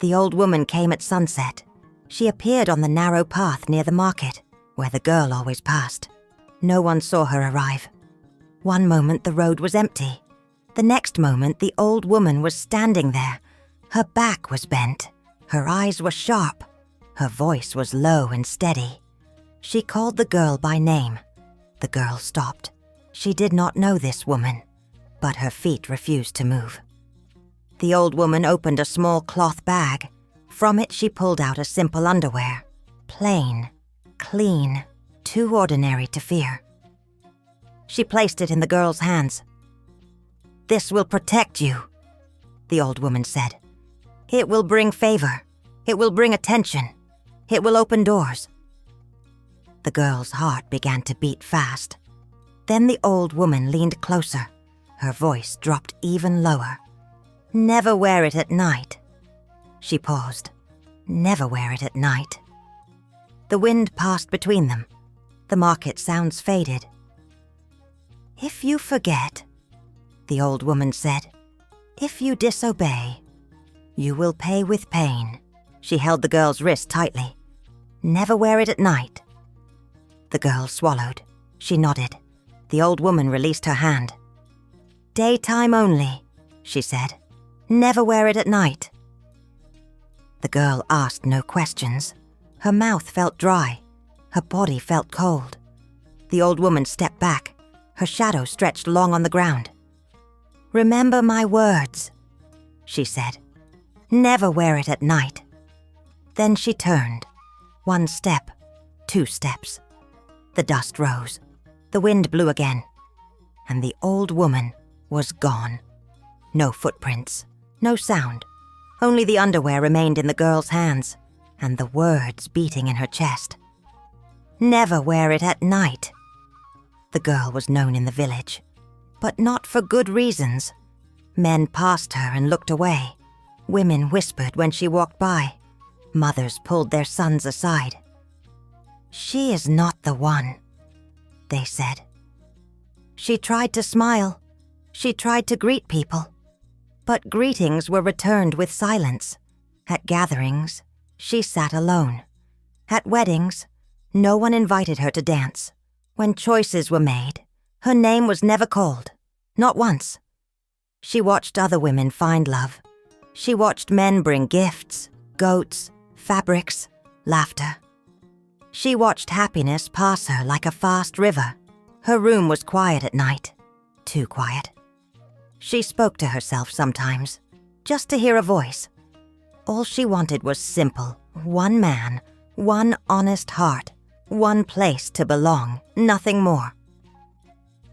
The old woman came at sunset. She appeared on the narrow path near the market, where the girl always passed. No one saw her arrive. One moment the road was empty. The next moment the old woman was standing there. Her back was bent. Her eyes were sharp. Her voice was low and steady. She called the girl by name. The girl stopped. She did not know this woman, but her feet refused to move. The old woman opened a small cloth bag. From it she pulled out a simple underwear. Plain, clean, too ordinary to fear. She placed it in the girl's hands. "This will protect you," the old woman said. "It will bring favor. It will bring attention. It will open doors." The girl's heart began to beat fast. Then the old woman leaned closer. Her voice dropped even lower. "Never wear it at night." She paused. "Never wear it at night." The wind passed between them. The market sounds faded. "If you forget," the old woman said, "if you disobey, you will pay with pain." She held the girl's wrist tightly. "Never wear it at night." The girl swallowed. She nodded. The old woman released her hand. "Daytime only," she said. "Never wear it at night." The girl asked no questions. Her mouth felt dry. Her body felt cold. The old woman stepped back. Her shadow stretched long on the ground. "Remember my words," she said. "Never wear it at night." Then she turned. 1 step, 2 steps. The dust rose. The wind blew again. And the old woman was gone. No footprints, no sound. Only the underwear remained in the girl's hands, and the words beating in her chest. "Never wear it at night." The girl was known in the village, but not for good reasons. Men passed her and looked away. Women whispered when she walked by. Mothers pulled their sons aside. "She is not the one," they said. She tried to smile. She tried to greet people. But greetings were returned with silence. At gatherings, she sat alone. At weddings, no one invited her to dance. When choices were made, her name was never called. Not once. She watched other women find love. She watched men bring gifts, goats, fabrics, laughter. She watched happiness pass her like a fast river. Her room was quiet at night. Too quiet. She spoke to herself sometimes, just to hear a voice. All she wanted was simple. 1 man, 1 honest heart, 1 place to belong, nothing more.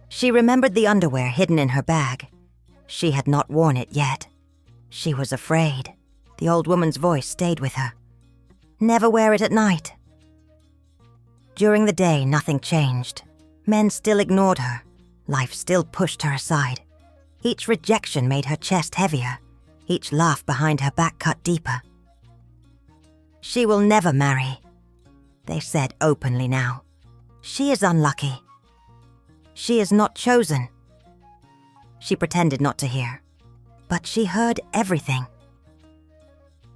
She remembered the underwear hidden in her bag. She had not worn it yet. She was afraid. The old woman's voice stayed with her. "Never wear it at night." During the day, nothing changed. Men still ignored her. Life still pushed her aside. Each rejection made her chest heavier. Each laugh behind her back cut deeper. "She will never marry," they said openly now. "She is unlucky. She is not chosen." She pretended not to hear, but she heard everything.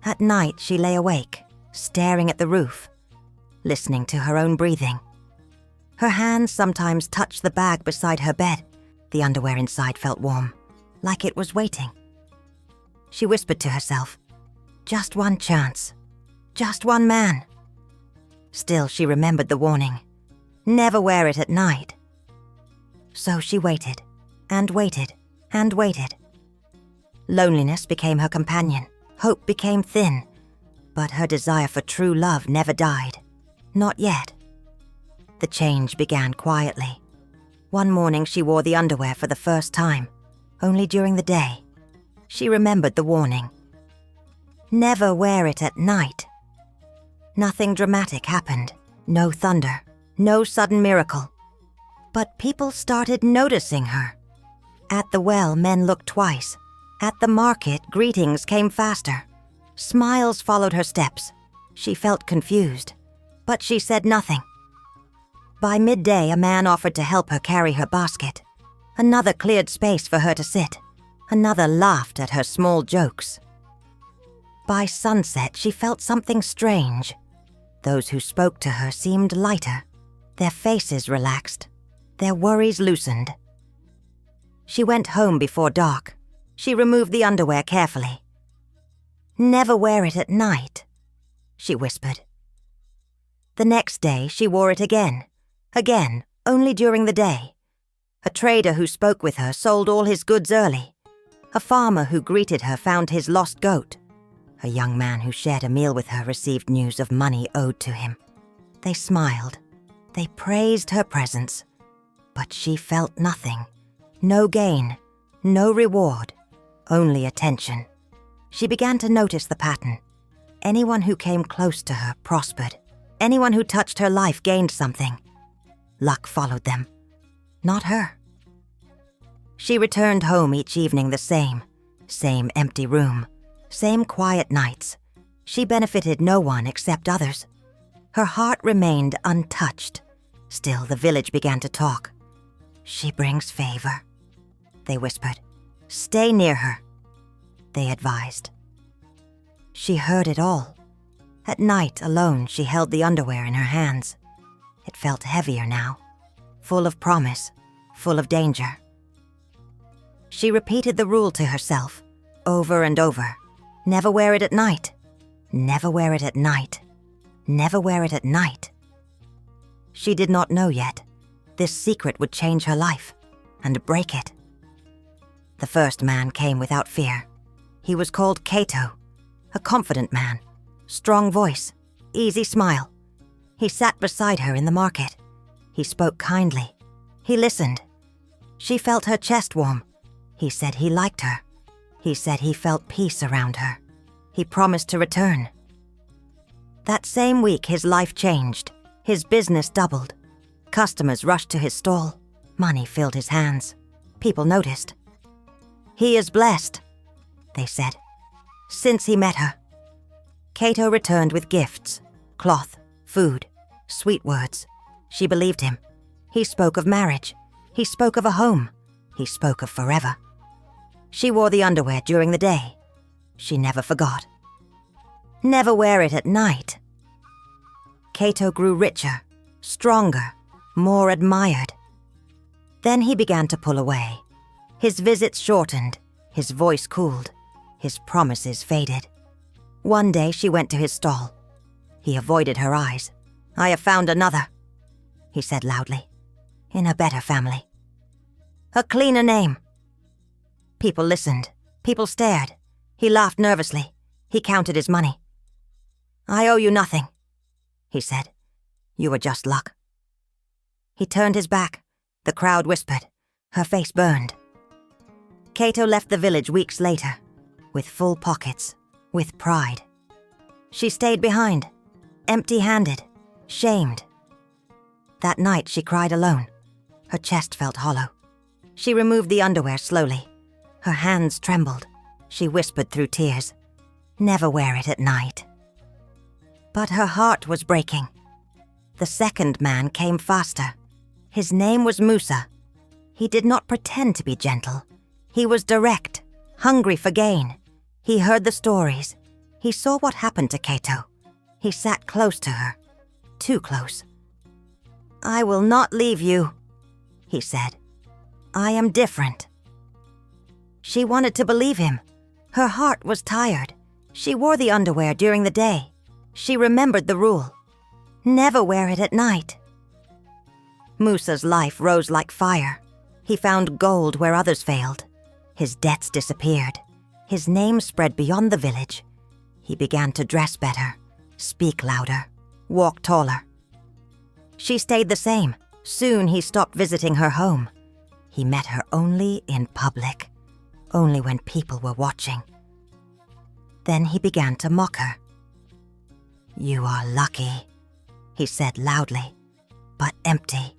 At night, she lay awake, staring at the roof, listening to her own breathing. Her hands sometimes touched the bag beside her bed. The underwear inside felt warm, like it was waiting. She whispered to herself, "Just 1 chance. Just 1 man." Still, she remembered the warning. "Never wear it at night." So she waited, and waited, and waited. Loneliness became her companion. Hope became thin. But her desire for true love never died. Not yet. The change began quietly. One morning she wore the underwear for the first time, only during the day. She remembered the warning. "Never wear it at night." Nothing dramatic happened. No thunder. No sudden miracle. But people started noticing her. At the well, men looked twice. At the market, greetings came faster. Smiles followed her steps. She felt confused, but she said nothing. By midday, a man offered to help her carry her basket. Another cleared space for her to sit. Another laughed at her small jokes. By sunset, she felt something strange. Those who spoke to her seemed lighter. Their faces relaxed. Their worries loosened. She went home before dark. She removed the underwear carefully. "Never wear it at night," she whispered. The next day, she wore it again. Again, only during the day. A trader who spoke with her sold all his goods early. A farmer who greeted her found his lost goat. A young man who shared a meal with her received news of money owed to him. They smiled. They praised her presence. But she felt nothing. No gain. No reward. Only attention. She began to notice the pattern. Anyone who came close to her prospered. Anyone who touched her life gained something. Luck followed them. Not her. She returned home each evening the same empty room, same quiet nights. She benefited no one except others. Her heart remained untouched. Still, the village began to talk. "She brings favor," they whispered. "Stay near her," they advised. She heard it all. At night, alone, she held the underwear in her hands. It felt heavier now, full of promise, full of danger. She repeated the rule to herself, over and over. Never wear it at night. Never wear it at night. Never wear it at night. She did not know yet. This secret would change her life and break it. The first man came without fear. He was called Cato, a confident man, strong voice, easy smile. He sat beside her in the market. He spoke kindly. He listened. She felt her chest warm. He said he liked her. He said he felt peace around her. He promised to return. That same week, his life changed. His business doubled. Customers rushed to his stall. Money filled his hands. People noticed. "He is blessed," they said, since he met her. Cato returned with gifts, cloth, food, sweet words. She believed him. He spoke of marriage. He spoke of a home. He spoke of forever. She wore the underwear during the day. She never forgot. Never wear it at night. Cato grew richer, stronger, more admired. Then he began to pull away. His visits shortened, his voice cooled, his promises faded. One day she went to his stall. He avoided her eyes. "I have found another," he said loudly, "in a better family. A cleaner name." People listened. People stared. He laughed nervously. He counted his money. "I owe you nothing," he said. "You were just luck." He turned his back. The crowd whispered. Her face burned. Cato left the village weeks later, with full pockets, with pride. She stayed behind, empty-handed, shamed. That night she cried alone. Her chest felt hollow. She removed the underwear slowly. Her hands trembled. She whispered through tears, "Never wear it at night." But her heart was breaking. The second man came faster. His name was Musa. He did not pretend to be gentle. He was direct, hungry for gain. He heard the stories. He saw what happened to Cato. He sat close to her, too close. "I will not leave you," he said. "I am different." She wanted to believe him. Her heart was tired. She wore the underwear during the day. She remembered the rule. Never wear it at night. Musa's life rose like fire. He found gold where others failed. His debts disappeared. His name spread beyond the village. He began to dress better, speak louder, walk taller. She stayed the same. Soon he stopped visiting her home. He met her only in public, only when people were watching. Then he began to mock her. "You are lucky," he said loudly, but empty.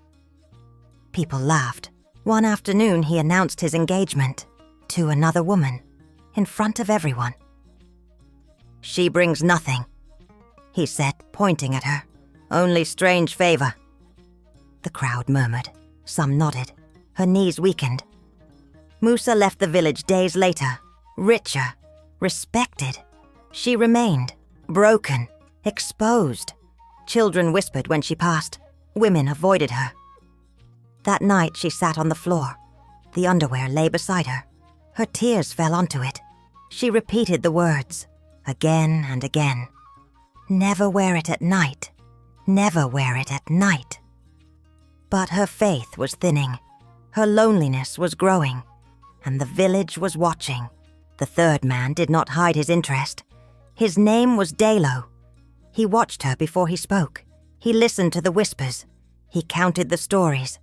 People laughed. One afternoon he announced his engagement to another woman in front of everyone. "She brings nothing," he said, pointing at her. "Only strange favor." The crowd murmured. Some nodded. Her knees weakened. Musa left the village days later, richer, respected. She remained, broken, exposed. Children whispered when she passed. Women avoided her. That night she sat on the floor. The underwear lay beside her. Her tears fell onto it. She repeated the words, again and again. Never wear it at night. Never wear it at night. But her faith was thinning. Her loneliness was growing. And the village was watching. The third man did not hide his interest. His name was Dalo. He watched her before he spoke. He listened to the whispers. He counted the stories.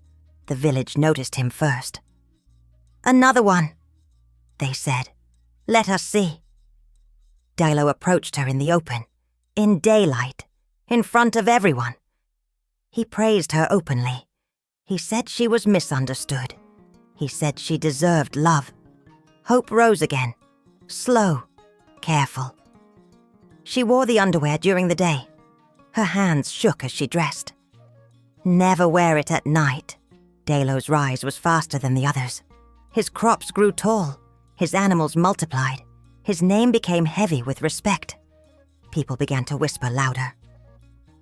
The village noticed him first. "Another one," they said. "Let us see." Dalo approached her in the open, in daylight, in front of everyone. He praised her openly. He said she was misunderstood. He said she deserved love. Hope rose again, slow, careful. She wore the underwear during the day. Her hands shook as she dressed. Never wear it at night. Dalo's rise was faster than the others. His crops grew tall. His animals multiplied. His name became heavy with respect. People began to whisper louder.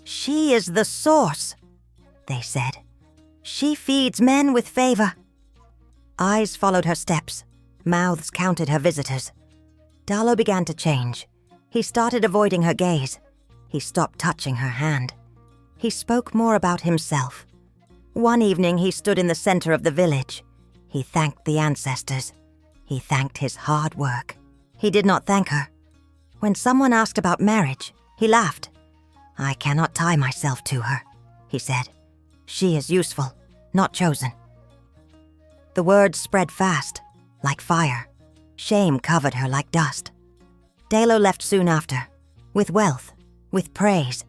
"She is the source," they said. "She feeds men with favor." Eyes followed her steps. Mouths counted her visitors. Dalo began to change. He started avoiding her gaze. He stopped touching her hand. He spoke more about himself. One evening he stood in the center of the village. He thanked the ancestors. He thanked his hard work. He did not thank her. When someone asked about marriage, he laughed. "I cannot tie myself to her," he said. "She is useful, not chosen." The words spread fast, like fire. Shame covered her like dust. Dalo left soon after, with wealth, with praise.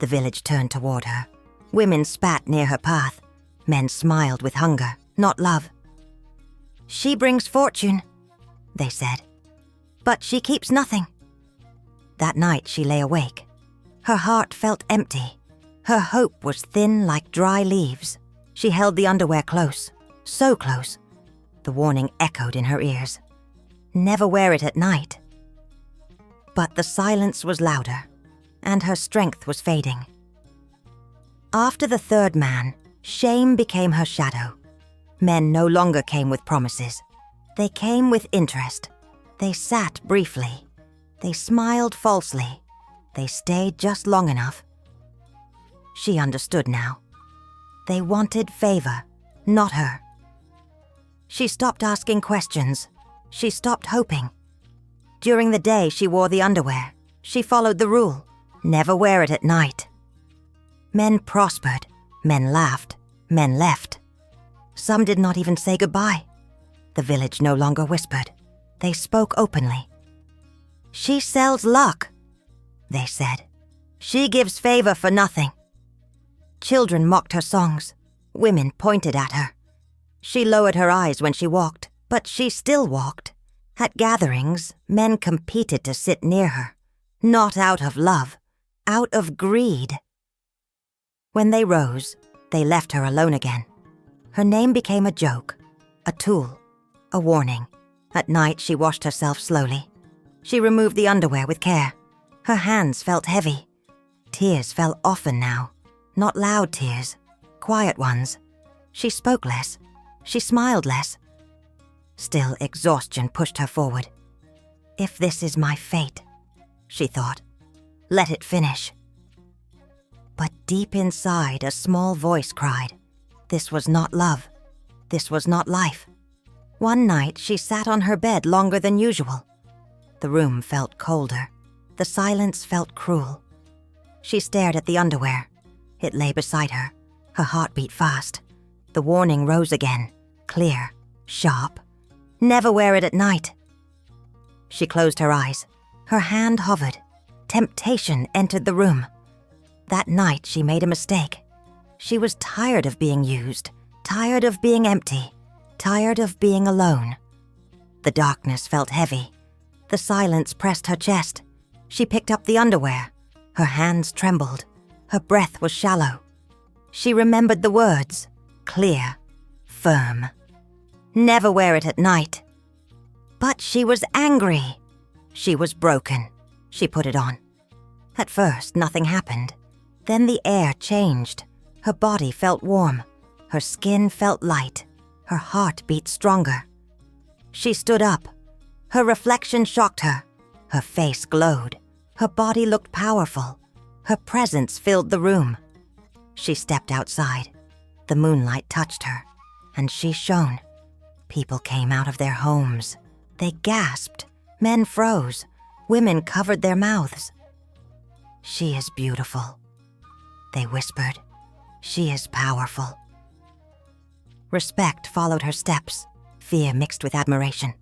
The village turned toward her. Women spat near her path. Men smiled with hunger, not love. "She brings fortune," they said, "but she keeps nothing." That night she lay awake. Her heart felt empty. Her hope was thin like dry leaves. She held the underwear close, so close. The warning echoed in her ears. Never wear it at night. But the silence was louder, and her strength was fading. After the third man, shame became her shadow. Men no longer came with promises. They came with interest. They sat briefly. They smiled falsely. They stayed just long enough. She understood now. They wanted favor, not her. She stopped asking questions. She stopped hoping. During the day, she wore the underwear. She followed the rule. Never wear it at night. Men prospered. Men laughed. Men left. Some did not even say goodbye. The village no longer whispered. They spoke openly. "She sells luck," they said. "She gives favor for nothing." Children mocked her songs. Women pointed at her. She lowered her eyes when she walked, but she still walked. At gatherings, men competed to sit near her. Not out of love, out of greed. When they rose, they left her alone again. Her name became a joke, a tool, a warning. At night, she washed herself slowly. She removed the underwear with care. Her hands felt heavy. Tears fell often now. Not loud tears, quiet ones. She spoke less. She smiled less. Still, exhaustion pushed her forward. "If this is my fate," she thought, "let it finish." But deep inside, a small voice cried, this was not love. This was not life. One night, she sat on her bed longer than usual. The room felt colder. The silence felt cruel. She stared at the underwear. It lay beside her. Her heart beat fast. The warning rose again, clear, sharp. Never wear it at night. She closed her eyes. Her hand hovered. Temptation entered the room. That night she made a mistake. She was tired of being used, tired of being empty, tired of being alone. The darkness felt heavy. The silence pressed her chest. She picked up the underwear. Her hands trembled. Her breath was shallow. She remembered the words, clear, firm. Never wear it at night. But she was angry. She was broken. She put it on. At first, nothing happened. Then the air changed. Her body felt warm. Her skin felt light. Her heart beat stronger. She stood up. Her reflection shocked her. Her face glowed. Her body looked powerful. Her presence filled the room. She stepped outside. The moonlight touched her, and she shone. People came out of their homes. They gasped. Men froze. Women covered their mouths. "She is beautiful," they whispered. "She is powerful." Respect followed her steps, fear mixed with admiration.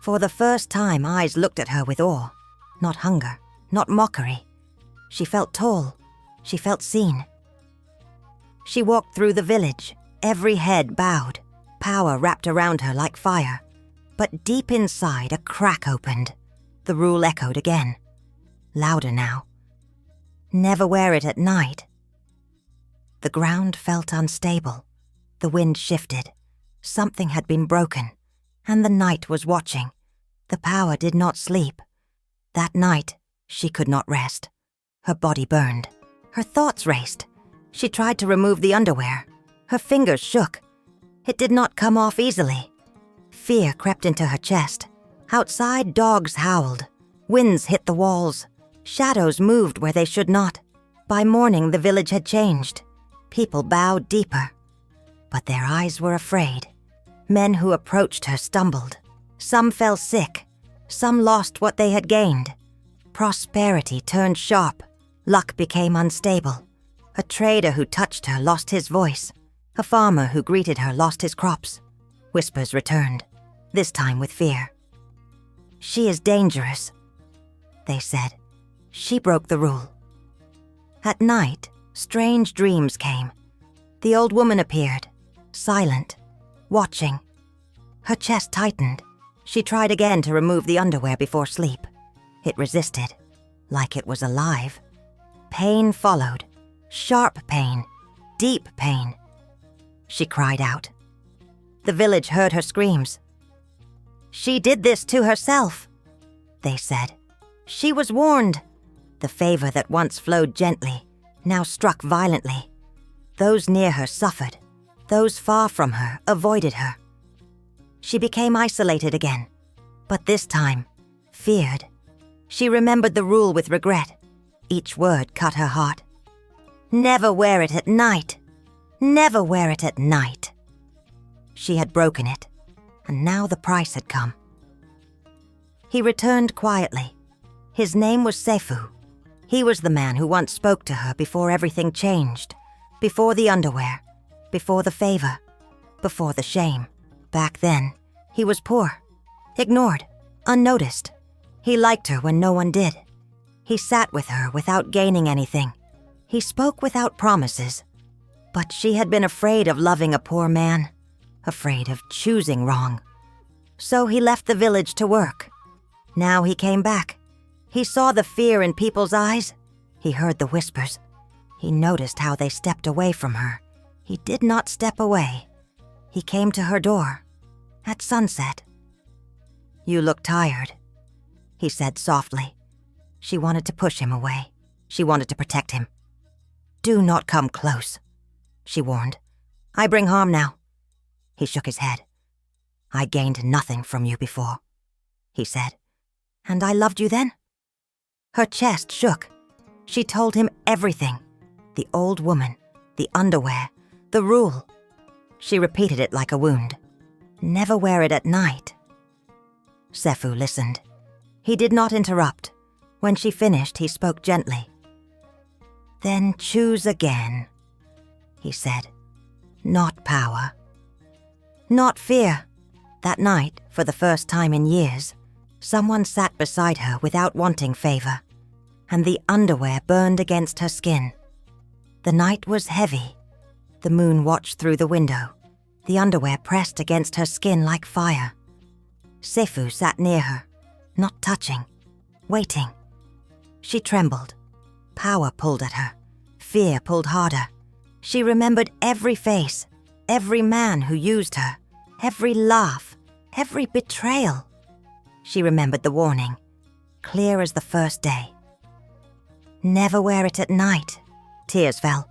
For the first time, eyes looked at her with awe, not hunger, not mockery. She felt tall. She felt seen. She walked through the village, every head bowed, power wrapped around her like fire. But deep inside, a crack opened. The rule echoed again, louder now. "Never wear it at night." The ground felt unstable. The wind shifted. Something had been broken, and the night was watching. The power did not sleep. That night, she could not rest. Her body burned. Her thoughts raced. She tried to remove the underwear. Her fingers shook. It did not come off easily. Fear crept into her chest. Outside, dogs howled. Winds hit the walls. Shadows moved where they should not. By morning, the village had changed. People bowed deeper. But their eyes were afraid. Men who approached her stumbled. Some fell sick. Some lost what they had gained. Prosperity turned sharp. Luck became unstable. A trader who touched her lost his voice. A farmer who greeted her lost his crops. Whispers returned, this time with fear. "She is dangerous," they said. She broke the rule. At night, strange dreams came. The old woman appeared, silent, watching. Her chest tightened. She tried again to remove the underwear before sleep. It resisted, like it was alive. Pain followed, sharp pain, deep pain. She cried out. The village heard her screams. "She did this to herself," they said. "She was warned." The favor that once flowed gently now struck violently. Those near her suffered. Those far from her avoided her. She became isolated again, but this time, feared. She remembered the rule with regret. Each word cut her heart. "Never wear it at night. Never wear it at night." She had broken it, and now the price had come. He returned quietly. His name was Sefu. He was the man who once spoke to her before everything changed, before the underwear, before the favor, before the shame. Back then, he was poor, ignored, unnoticed. He liked her when no one did. He sat with her without gaining anything. He spoke without promises. But she had been afraid of loving a poor man, afraid of choosing wrong. So he left the village to work. Now he came back. He saw the fear in people's eyes. He heard the whispers. He noticed how they stepped away from her. He did not step away. He came to her door. At sunset. "You look tired," he said softly. She wanted to push him away. She wanted to protect him. "Do not come close," she warned. "I bring harm now." He shook his head. "I gained nothing from you before," he said. "And I loved you then?" Her chest shook. She told him everything. The old woman, the underwear, the rule. She repeated it like a wound. "Never wear it at night." Sefu listened. He did not interrupt. When she finished, he spoke gently. "Then choose again," he said. "Not power. Not fear." That night, for the first time in years, someone sat beside her without wanting favor, and the underwear burned against her skin. The night was heavy. The moon watched through the window. The underwear pressed against her skin like fire. Sefu sat near her, not touching, waiting. She trembled. Power pulled at her. Fear pulled harder. She remembered every face, every man who used her, every laugh, every betrayal. She remembered the warning. clear as the first day. "Never wear it at night." Tears fell.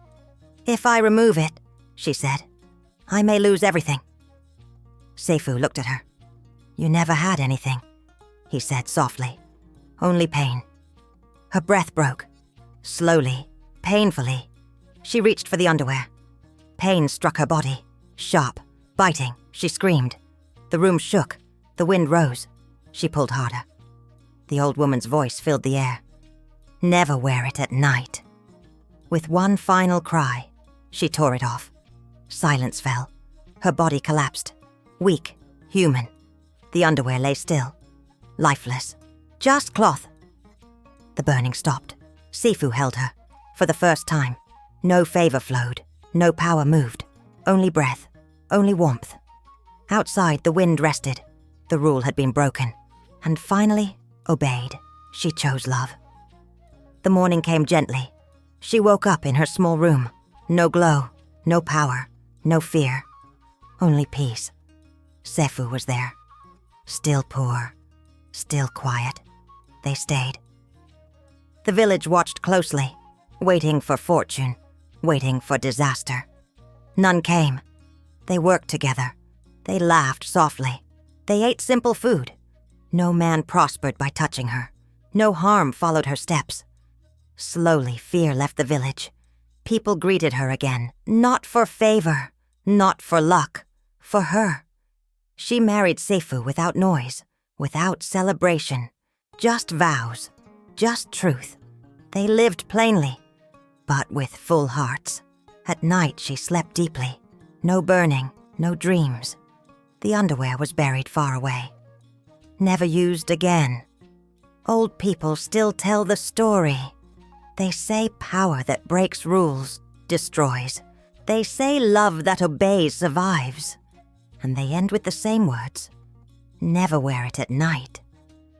"If I remove it," she said, "I may lose everything." Seifu looked at her. "You never had anything," he said softly. "Only pain." Her breath broke. Slowly, painfully, she reached for the underwear. Pain struck her body, sharp, biting. She screamed. The room shook. The wind rose. She pulled harder. The old woman's voice filled the air. "Never wear it at night." With one final cry, she tore it off. Silence fell. Her body collapsed. Weak, human. The underwear lay still, lifeless. Just cloth. The burning stopped. Seifu held her. For the first time, no favor flowed, no power moved. Only breath, only warmth. Outside, the wind rested. The rule had been broken. And finally, obeyed. She chose love. The morning came gently. She woke up in her small room. No glow, no power, no fear. Only peace. Seifu was there. Still poor, still quiet. They stayed. The village watched closely, waiting for fortune, waiting for disaster. None came. They worked together. They laughed softly. They ate simple food. No man prospered by touching her. No harm followed her steps. Slowly, fear left the village. People greeted her again, not for favor, not for luck, for her. She married Seifu without noise, without celebration, just vows, just truth. They lived plainly, but with full hearts. At night she slept deeply. No burning, no dreams. The underwear was buried far away. Never used again. Old people still tell the story. They say power that breaks rules destroys. They say love that obeys survives. And they end with the same words. Never wear it at night.